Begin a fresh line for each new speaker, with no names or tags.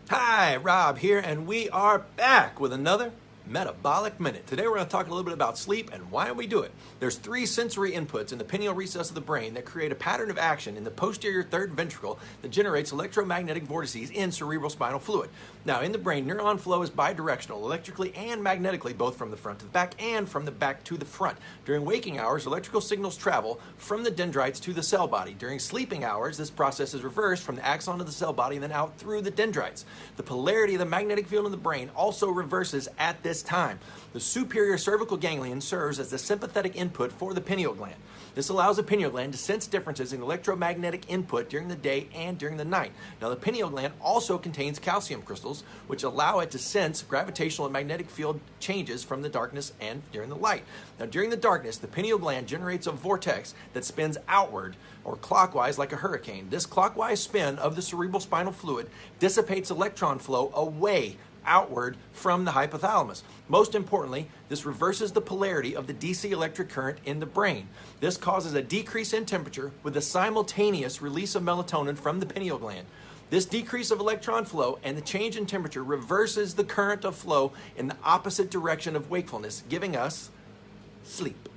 Hi, Rob here, and we are back with another Metabolic Minute. Today we're going to talk a little bit about sleep and why we do it. There's three sensory inputs in the pineal recess of the brain that create a pattern of action in the posterior third ventricle that generates electromagnetic vortices in cerebral spinal fluid. Now, in the brain, neuron flow is bidirectional, electrically and magnetically, both from the front to the back and from the back to the front. During waking hours, electrical signals travel from the dendrites to the cell body. During sleeping hours, this process is reversed from the axon to the cell body and then out through the dendrites. The polarity of the magnetic field in the brain also reverses at this time. The superior cervical ganglion serves as the sympathetic input for the pineal gland. This allows the pineal gland to sense differences in electromagnetic input during the day and during the night. Now, the pineal gland also contains calcium crystals, which allow it to sense gravitational and magnetic field changes from the darkness and during the light. Now, during the darkness, the pineal gland generates a vortex that spins outward or clockwise like a hurricane. This clockwise spin of the cerebral spinal fluid dissipates electron flow away outward from the hypothalamus. Most importantly, this reverses the polarity of the DC electric current in the brain. This causes a decrease in temperature with a simultaneous release of melatonin from the pineal gland. This decrease of electron flow and the change in temperature reverses the current of flow in the opposite direction of wakefulness, giving us sleep.